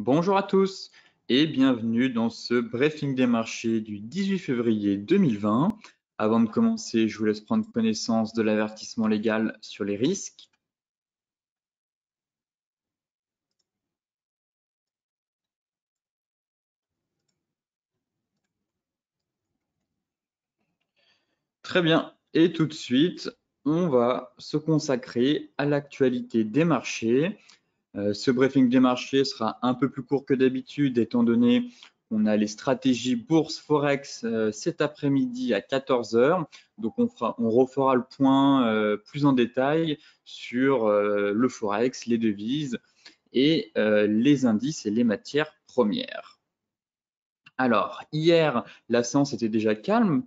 Bonjour à tous et bienvenue dans ce briefing des marchés du 18 février 2020. Avant de commencer, je vous laisse prendre connaissance de l'avertissement légal sur les risques. Très bien, et tout de suite, on va se consacrer à l'actualité des marchés. Ce briefing des marchés sera un peu plus court que d'habitude étant donné qu'on a les stratégies bourse forex cet après-midi à 14 h. Donc on refera le point plus en détail sur le forex, les devises et les indices et les matières premières. Alors, hier, la séance était déjà calme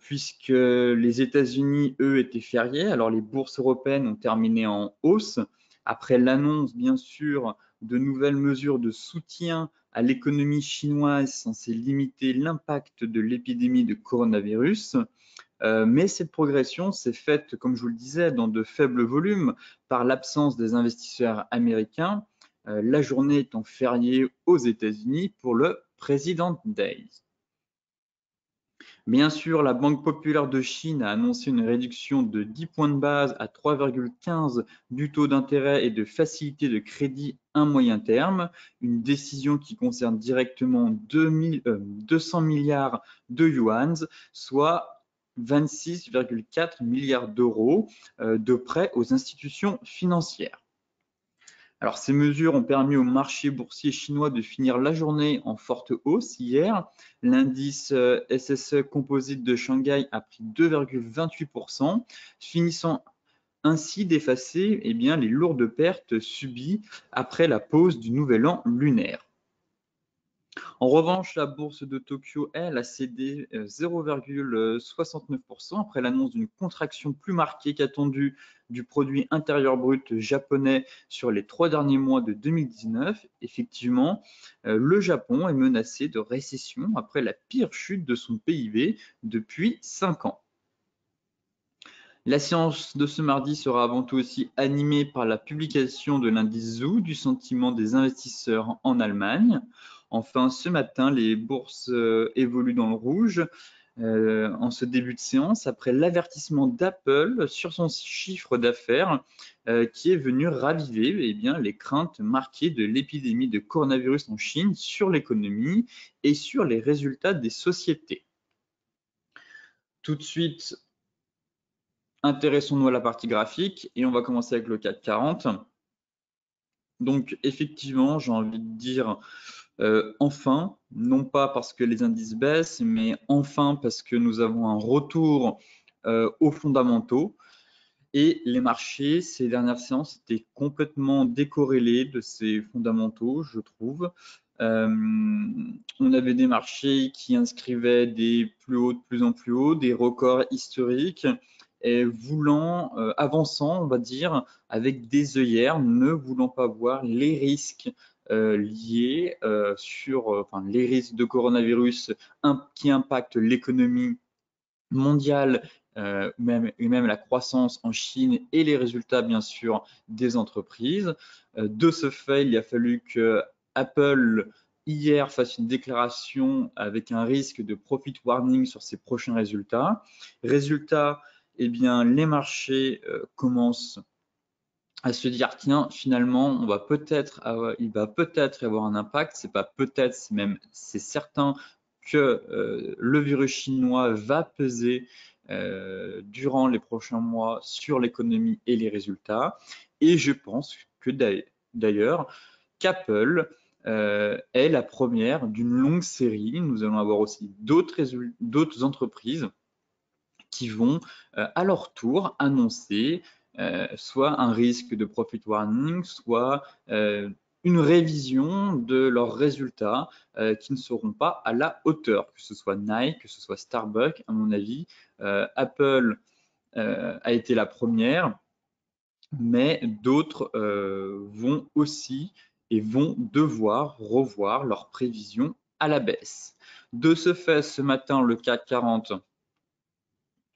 puisque les États-Unis, eux, étaient fériés. Alors, les bourses européennes ont terminé en hausse après l'annonce, bien sûr, de nouvelles mesures de soutien à l'économie chinoise censées limiter l'impact de l'épidémie de coronavirus. Mais cette progression s'est faite, comme je vous le disais, dans de faibles volumes par l'absence des investisseurs américains, la journée étant fériée aux États-Unis pour le President Day. Bien sûr, la Banque populaire de Chine a annoncé une réduction de 10 points de base à 3,15 du taux d'intérêt et de facilité de crédit à moyen terme, une décision qui concerne directement 200 milliards de yuan, soit 26,4 milliards d'euros de prêts aux institutions financières. Alors, ces mesures ont permis au marché boursier chinois de finir la journée en forte hausse hier. L'indice SSE Composite de Shanghai a pris 2,28%, finissant ainsi d'effacer les lourdes pertes subies après la pause du nouvel an lunaire. En revanche, la bourse de Tokyo, elle, a cédé 0,69% après l'annonce d'une contraction plus marquée qu'attendue du produit intérieur brut japonais sur les 3 derniers mois de 2019. Effectivement, le Japon est menacé de récession après la pire chute de son PIB depuis 5 ans. La séance de ce mardi sera avant tout aussi animée par la publication de l'indice ZOO du sentiment des investisseurs en Allemagne. Enfin, ce matin, les bourses évoluent dans le rouge en ce début de séance après l'avertissement d'Apple sur son chiffre d'affaires qui est venu raviver les craintes marquées de l'épidémie de coronavirus en Chine sur l'économie et sur les résultats des sociétés. Tout de suite, intéressons-nous à la partie graphique et on va commencer avec le CAC 40. Donc effectivement, j'ai envie de dire enfin, non pas parce que les indices baissent, mais enfin parce que nous avons un retour aux fondamentaux. Et les marchés, ces dernières séances, étaient complètement décorrélés de ces fondamentaux, je trouve. On avait des marchés qui inscrivaient des plus hauts de plus en plus hauts, des records historiques, et avançant, on va dire, avec des œillères, ne voulant pas voir les risques liés les risques de coronavirus qui impactent l'économie mondiale même la croissance en Chine et les résultats, bien sûr, des entreprises. De ce fait, il a fallu que Apple, hier, fasse une déclaration avec un risque de profit warning sur ses prochains résultats. Résultat, les marchés commencent à se dire tiens, finalement, il va peut-être y avoir un impact. C'est pas peut-être, c'est certain que le virus chinois va peser durant les prochains mois sur l'économie et les résultats. Et je pense que d'ailleurs, qu'Apple est la première d'une longue série. Nous allons avoir aussi d'autres entreprises qui vont à leur tour annoncer soit un risque de profit warning, soit une révision de leurs résultats qui ne seront pas à la hauteur, que ce soit Nike, que ce soit Starbucks, à mon avis. Apple a été la première, mais d'autres vont aussi et vont devoir revoir leurs prévisions à la baisse. De ce fait, ce matin, le CAC 40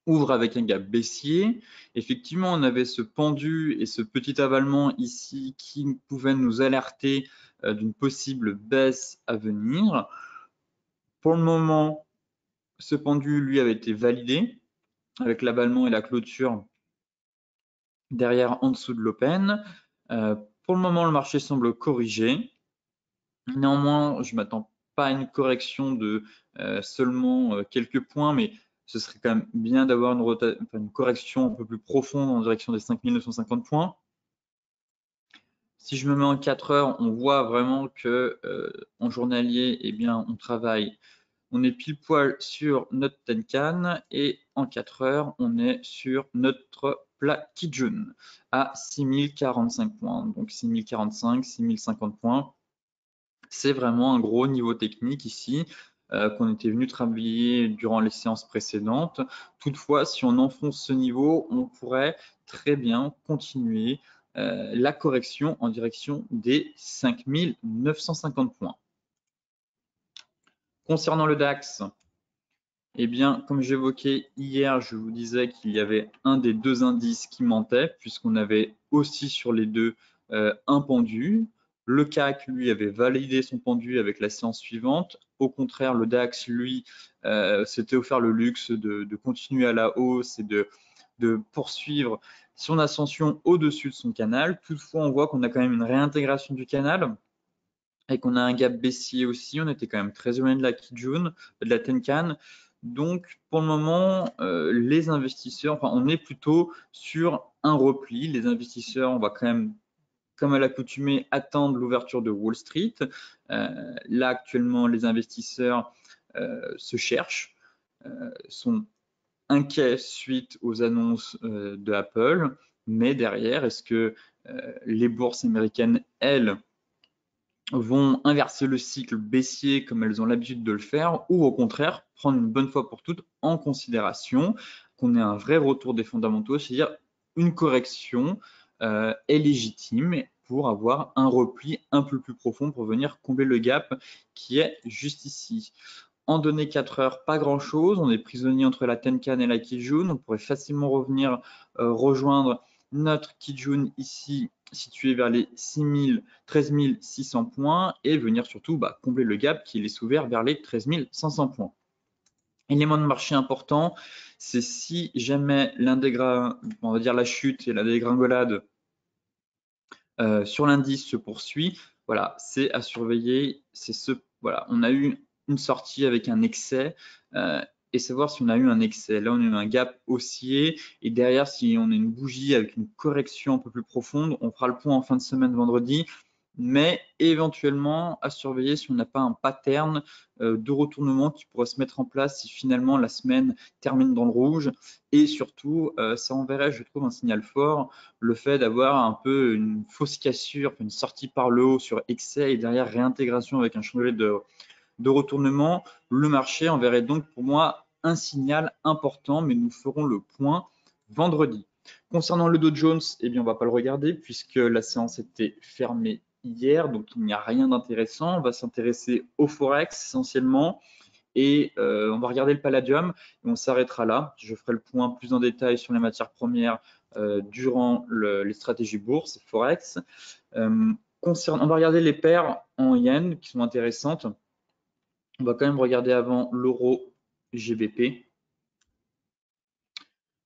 ouvre avec un gap baissier. Effectivement, on avait ce pendu et ce petit avalement ici qui pouvait nous alerter d'une possible baisse à venir. Pour le moment, ce pendu, lui, avait été validé avec l'avalement et la clôture derrière en dessous de l'open. Pour le moment, le marché semble corriger. Néanmoins, je ne m'attends pas à une correction de seulement quelques points, mais ce serait quand même bien d'avoir une correction un peu plus profonde en direction des 5950 points. Si je me mets en 4 heures, on voit vraiment que en journalier, eh bien, on travaille. On est pile poil sur notre Tenkan et en 4 heures, on est sur notre plat Kijun à 6045 points. Donc 6045, 6050 points. C'est vraiment un gros niveau technique ici qu'on était venu travailler durant les séances précédentes. Toutefois, si on enfonce ce niveau, on pourrait très bien continuer la correction en direction des 5950 points. Concernant le DAX, eh bien, comme j'évoquais hier, je vous disais qu'il y avait un des deux indices qui mentait, puisqu'on avait aussi sur les deux un pendu. Le CAC, lui, avait validé son pendu avec la séance suivante. Au contraire, le DAX, lui, s'était offert le luxe de continuer à la hausse et de poursuivre son ascension au-dessus de son canal. Toutefois, on voit qu'on a quand même une réintégration du canal et qu'on a un gap baissier aussi. On était quand même très éloigné de la Kijun, de la Tenkan. Donc, pour le moment, les investisseurs, enfin, on est plutôt sur un repli. Les investisseurs, on va quand même, comme à l'accoutumée, attendre l'ouverture de Wall Street. Là, actuellement, les investisseurs se cherchent, sont inquiets suite aux annonces de Apple. Mais derrière, est-ce que les bourses américaines, elles, vont inverser le cycle baissier comme elles ont l'habitude de le faire, ou au contraire prendre une bonne fois pour toutes en considération qu'on ait un vrai retour des fondamentaux, c'est-à-dire une correction est légitime pour avoir un repli un peu plus profond pour venir combler le gap qui est juste ici. En données 4 heures, pas grand-chose. On est prisonnier entre la Tenkan et la Kijun. On pourrait facilement revenir rejoindre notre Kijun ici situé vers les 13 600 points et venir surtout combler le gap qui est ouvert vers les 13 500 points. Élément de marché important, c'est si jamais on va dire la chute et la dégringolade sur l'indice se poursuit, voilà, c'est à surveiller. Voilà, on a eu une sortie avec un excès et savoir si on a eu un excès. Là, on a eu un gap haussier et derrière, si on a une bougie avec une correction un peu plus profonde, on fera le point en fin de semaine vendredi. Mais éventuellement à surveiller si on n'a pas un pattern de retournement qui pourrait se mettre en place si finalement la semaine termine dans le rouge. Et surtout, ça enverrait, je trouve, un signal fort, le fait d'avoir un peu une fausse cassure, une sortie par le haut sur excès et derrière réintégration avec un chandelier de retournement. Le marché enverrait donc pour moi un signal important, mais nous ferons le point vendredi. Concernant le Dow Jones, eh bien, on ne va pas le regarder puisque la séance était fermée hier, donc il n'y a rien d'intéressant. On va s'intéresser au Forex essentiellement et on va regarder le Palladium et on s'arrêtera là. Je ferai le point plus en détail sur les matières premières durant les stratégies bourse, Forex. On va regarder les paires en yens qui sont intéressantes. On va quand même regarder avant l'euro GBP,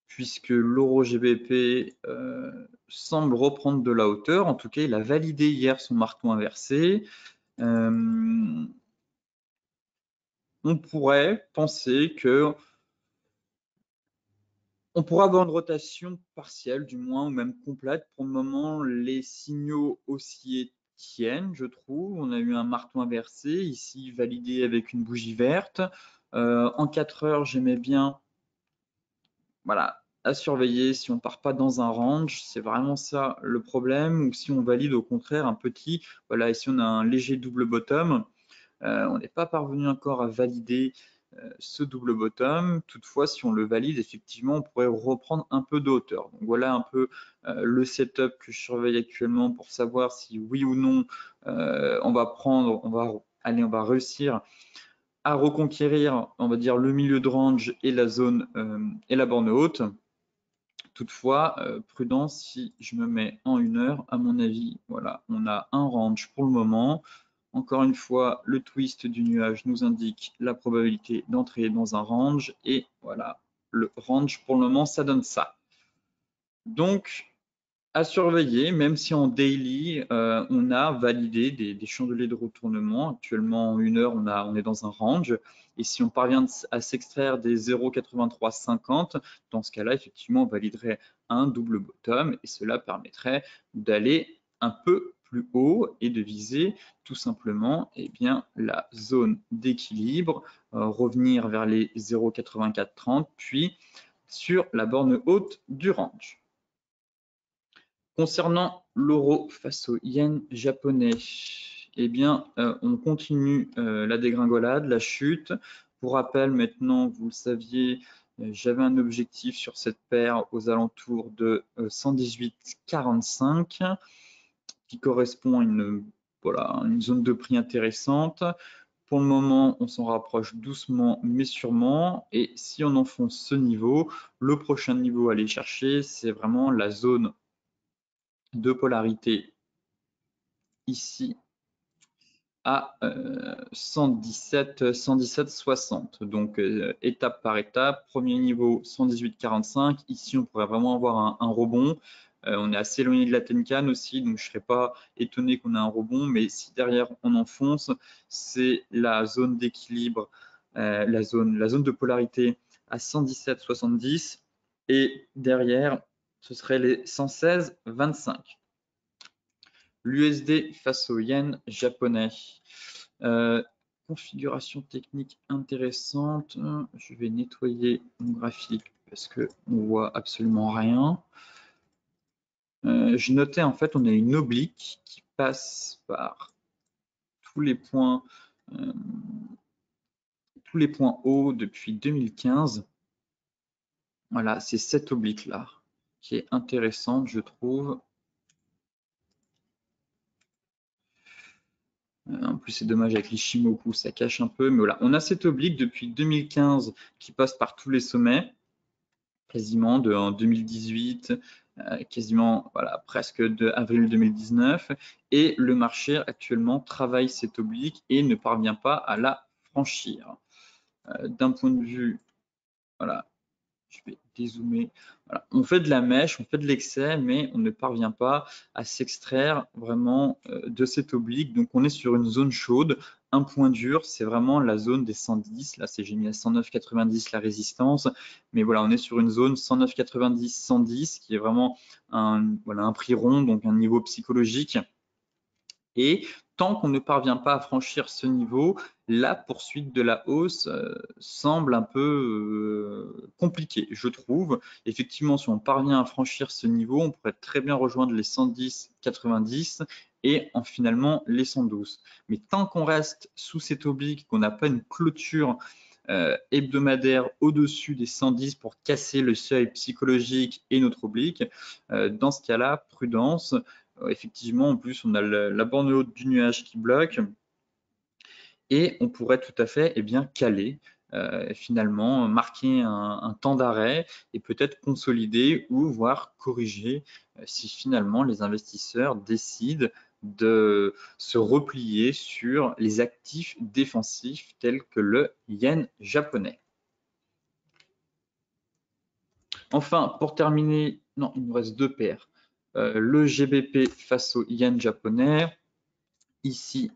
puisque l'euro GBP semble reprendre de la hauteur. En tout cas, il a validé hier son marteau inversé. On pourrait penser que on pourra avoir une rotation partielle, du moins, ou même complète. Pour le moment, les signaux haussiers tiennent, je trouve. On a eu un marteau inversé, ici validé avec une bougie verte. En 4 heures, j'aimais bien, voilà, à surveiller si on ne part pas dans un range. C'est vraiment ça le problème. Ou si on valide au contraire un petit, voilà, ici on a un léger double bottom. On n'est pas parvenu encore à valider ce double bottom. Toutefois, si on le valide, effectivement, on pourrait reprendre un peu de hauteur. Donc voilà un peu le setup que je surveille actuellement pour savoir si oui ou non on va réussir à reconquérir, on va dire, le milieu de range et la zone et la borne haute. Toutefois, prudence, si je me mets en 1 heure, à mon avis, voilà, on a un range pour le moment. Encore une fois, le twist du nuage nous indique la probabilité d'entrer dans un range. Et voilà, le range pour le moment, ça donne ça. Donc, à surveiller, même si en daily, on a validé des chandeliers de retournement. Actuellement, en 1 heure, on est dans un range. Et si on parvient à s'extraire des 0,8350, dans ce cas-là, effectivement, on validerait un double bottom et cela permettrait d'aller un peu plus haut et de viser tout simplement bien, la zone d'équilibre, revenir vers les 0,8430, puis sur la borne haute du range. Concernant l'euro face au yen japonais, eh bien, on continue la dégringolade, la chute. Pour rappel, maintenant, vous le saviez, j'avais un objectif sur cette paire aux alentours de 118,45 qui correspond à voilà, une zone de prix intéressante. Pour le moment, on s'en rapproche doucement mais sûrement. Et si on enfonce ce niveau, le prochain niveau à aller chercher, c'est vraiment la zone de polarité ici à 117,60. Donc étape par étape, premier niveau 118,45. Ici, on pourrait vraiment avoir un rebond. On est assez éloigné de la Tenkan aussi, donc je ne serais pas étonné qu'on ait un rebond. Mais si derrière on enfonce, c'est la zone d'équilibre, la zone de polarité à 117,70. Et derrière, ce serait les 116,25. L'USD face au yen japonais. Configuration technique intéressante. Je vais nettoyer mon graphique parce qu'on ne voit absolument rien. Je notais en fait, on a une oblique qui passe par tous les points hauts depuis 2015. Voilà, c'est cette oblique-là qui est intéressante, je trouve. En plus, c'est dommage avec les Shimoku, ça cache un peu. Mais voilà, on a cette oblique depuis 2015 qui passe par tous les sommets, quasiment en 2018, quasiment voilà, presque de avril 2019. Et le marché actuellement travaille cette oblique et ne parvient pas à la franchir. D'un point de vue, voilà, je vais dézoomer. Voilà. On fait de la mèche, on fait de l'excès, mais on ne parvient pas à s'extraire vraiment de cette oblique. Donc, on est sur une zone chaude. Un point dur, c'est vraiment la zone des 110. Là, j'ai mis à 109,90 la résistance. Mais voilà, on est sur une zone 109,90, 110, qui est vraiment voilà, un prix rond, donc un niveau psychologique. Et tant qu'on ne parvient pas à franchir ce niveau, la poursuite de la hausse semble un peu compliquée, je trouve. Effectivement, si on parvient à franchir ce niveau, on pourrait très bien rejoindre les 110,90 et finalement les 112. Mais tant qu'on reste sous cette oblique, qu'on n'a pas une clôture hebdomadaire au-dessus des 110 pour casser le seuil psychologique et notre oblique, dans ce cas-là, prudence. Effectivement, en plus, on a la borne haute du nuage qui bloque et on pourrait tout à fait caler, finalement, marquer un temps d'arrêt et peut-être consolider ou voire corriger si finalement les investisseurs décident de se replier sur les actifs défensifs tels que le yen japonais. Enfin, pour terminer, non, il nous reste deux paires. Le GBP face au yen japonais. Ici,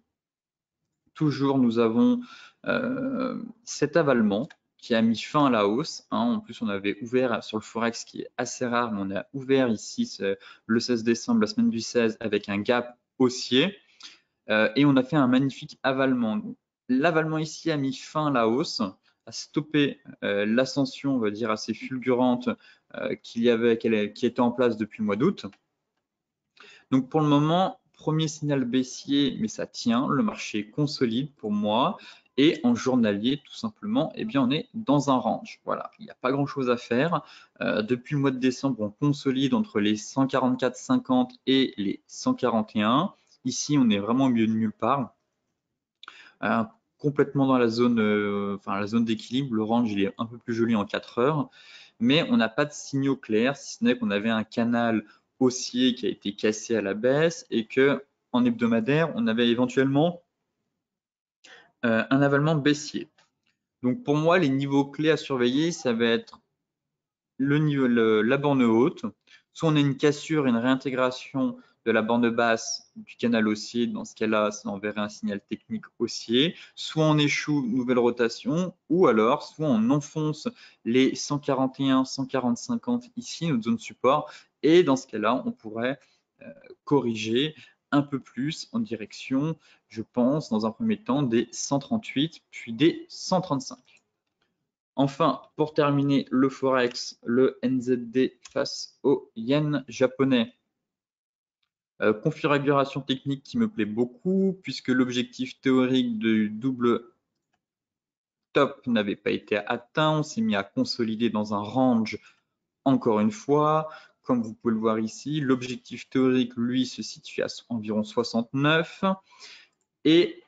toujours, nous avons cet avalement qui a mis fin à la hausse. En plus, on avait ouvert sur le Forex, qui est assez rare, mais on a ouvert ici le 16 décembre, la semaine du 16, avec un gap haussier. Et on a fait un magnifique avalement. L'avalement ici a mis fin à la hausse, a stoppé l'ascension, on va dire, assez fulgurante qui était en place depuis le mois d'août. Donc pour le moment, premier signal baissier, mais ça tient, le marché consolide pour moi. Et en journalier, tout simplement, on est dans un range. Voilà, il n'y a pas grand-chose à faire. Depuis le mois de décembre, on consolide entre les 144,50 et les 141. Ici, on est vraiment au milieu de nulle part. complètement dans la zone, la zone d'équilibre. Le range, il est un peu plus joli en 4 heures, mais on n'a pas de signaux clairs, si ce n'est qu'on avait un canal haussier qui a été cassé à la baisse et que en hebdomadaire, on avait éventuellement un avalement baissier. Donc pour moi, les niveaux clés à surveiller, ça va être la borne haute. Soit on a une cassure et une réintégration de la borne basse du canal haussier. Dans ce cas-là, ça enverrait un signal technique haussier. Soit on échoue, nouvelle rotation. Ou alors, soit on enfonce les 141, 140, 50 ici, notre zone support. Et dans ce cas-là, on pourrait corriger un peu plus en direction, je pense, dans un premier temps, des 138, puis des 135. Enfin, pour terminer le Forex, le NZD face au yen japonais. Configuration technique qui me plaît beaucoup puisque l'objectif théorique du double top n'avait pas été atteint. On s'est mis à consolider dans un range encore une fois. Comme vous pouvez le voir ici, l'objectif théorique, lui, se situe à environ 69. Et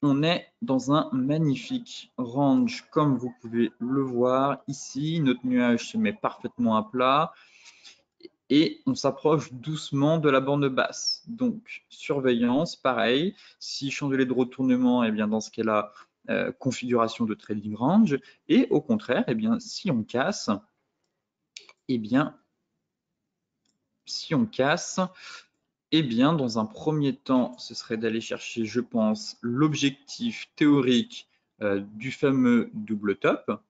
on est dans un magnifique range, comme vous pouvez le voir ici. Notre nuage se met parfaitement à plat et on s'approche doucement de la borne basse. Donc, surveillance, pareil. Si chandelier de retournement, eh bien, dans ce cas-là, configuration de trading range. Et au contraire, eh bien, si on casse, eh bien, dans un premier temps, ce serait d'aller chercher, je pense, l'objectif théorique du fameux double top.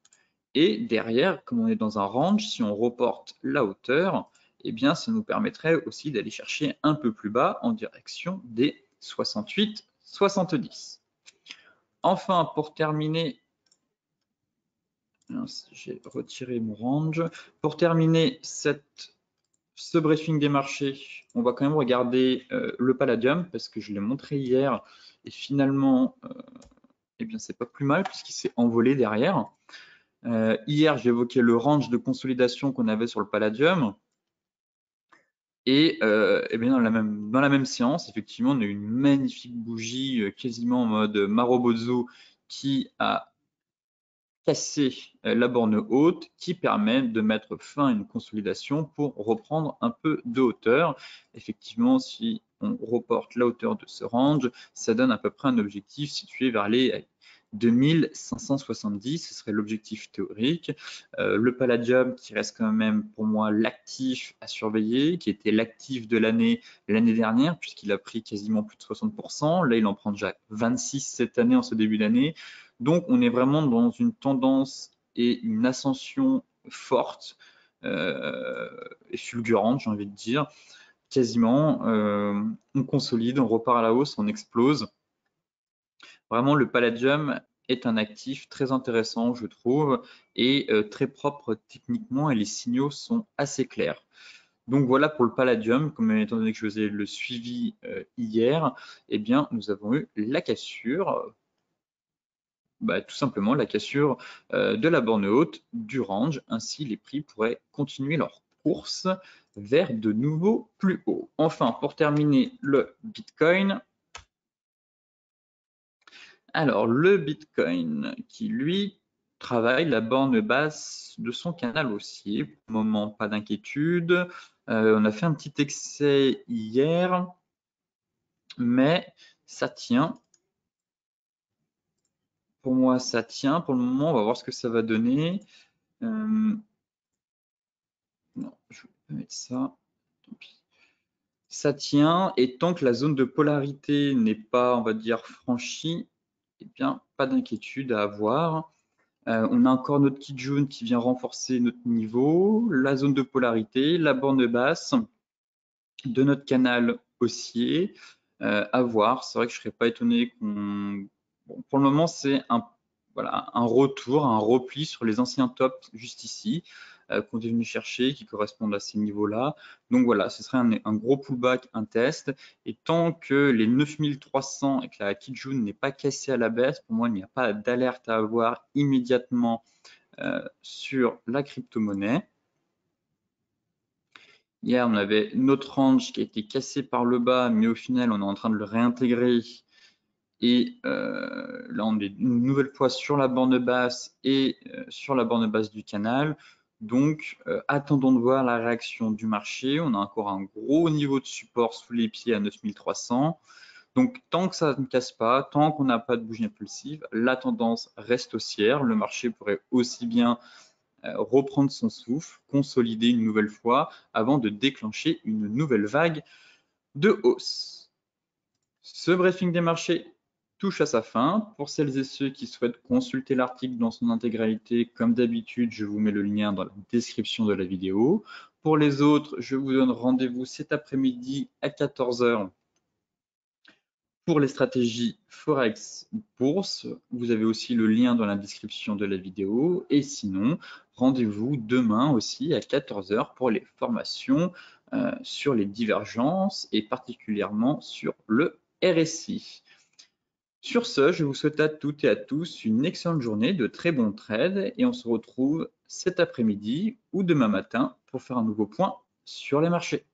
Et derrière, comme on est dans un range, si on reporte la hauteur, eh bien, ça nous permettrait aussi d'aller chercher un peu plus bas en direction des 68, 70. Enfin, pour terminer, j'ai retiré mon range. Pour terminer ce briefing des marchés, on va quand même regarder le palladium parce que je l'ai montré hier et finalement, eh bien, c'est pas plus mal puisqu'il s'est envolé derrière. Hier, j'évoquais le range de consolidation qu'on avait sur le palladium. Et, bien dans la même séance, effectivement, on a eu une magnifique bougie quasiment en mode Marobozo qui a cassé la borne haute qui permet de mettre fin à une consolidation pour reprendre un peu de hauteur. Effectivement, si on reporte la hauteur de ce range, ça donne à peu près un objectif situé vers les 2570, ce serait l'objectif théorique. Le palladium qui reste quand même pour moi l'actif à surveiller, qui était l'actif de l'année dernière, puisqu'il a pris quasiment plus de 60%. Là, il en prend déjà 26 cette année en ce début d'année. Donc, on est vraiment dans une tendance et une ascension forte et fulgurante, j'ai envie de dire. Quasiment, on consolide, on repart à la hausse, on explose. Vraiment, le palladium est un actif très intéressant, je trouve, et très propre techniquement, et les signaux sont assez clairs. Donc voilà pour le palladium, comme étant donné que je faisais le suivi hier, eh bien, nous avons eu la cassure, tout simplement la cassure de la borne haute du range. Ainsi, les prix pourraient continuer leur course vers de nouveaux plus hauts. Enfin, pour terminer, le Bitcoin. Alors, le Bitcoin qui, lui, travaille la borne basse de son canal haussier. Pour le moment, pas d'inquiétude. On a fait un petit excès hier, mais ça tient. Pour moi, ça tient. Pour le moment, on va voir ce que ça va donner. Non, je vais mettre ça. Tant pis. Ça tient, et tant que la zone de polarité n'est pas, on va dire, franchie, eh bien, pas d'inquiétude à avoir. On a encore notre Kijun qui vient renforcer notre niveau, la zone de polarité, la borne basse de notre canal haussier. À voir, c'est vrai que je ne serais pas étonné qu'on... Bon, pour le moment, c'est un retour, un repli sur les anciens tops juste ici qu'on est venu chercher, qui correspondent à ces niveaux-là. Donc voilà, ce serait un gros pullback, un test. Et tant que les 9300 et que la Kijun n'est pas cassée à la baisse, pour moi, il n'y a pas d'alerte à avoir immédiatement sur la crypto-monnaie. Hier, on avait notre range qui a été cassé par le bas, mais au final, on est en train de le réintégrer Et là, on est une nouvelle fois sur la borne basse et sur la borne basse du canal. Donc, attendons de voir la réaction du marché. On a encore un gros niveau de support sous les pieds à 9300. Donc, tant que ça ne casse pas, tant qu'on n'a pas de bougie impulsive, la tendance reste haussière. Le marché pourrait aussi bien reprendre son souffle, consolider une nouvelle fois avant de déclencher une nouvelle vague de hausse. Ce briefing des marchés touche à sa fin. Pour celles et ceux qui souhaitent consulter l'article dans son intégralité, comme d'habitude, je vous mets le lien dans la description de la vidéo. Pour les autres, je vous donne rendez-vous cet après-midi à 14 h pour les stratégies Forex Bourse. Vous avez aussi le lien dans la description de la vidéo. Et sinon, rendez-vous demain aussi à 14 h pour les formations sur les divergences et particulièrement sur le RSI. Sur ce, je vous souhaite à toutes et à tous une excellente journée, de très bons trades et on se retrouve cet après-midi ou demain matin pour faire un nouveau point sur les marchés.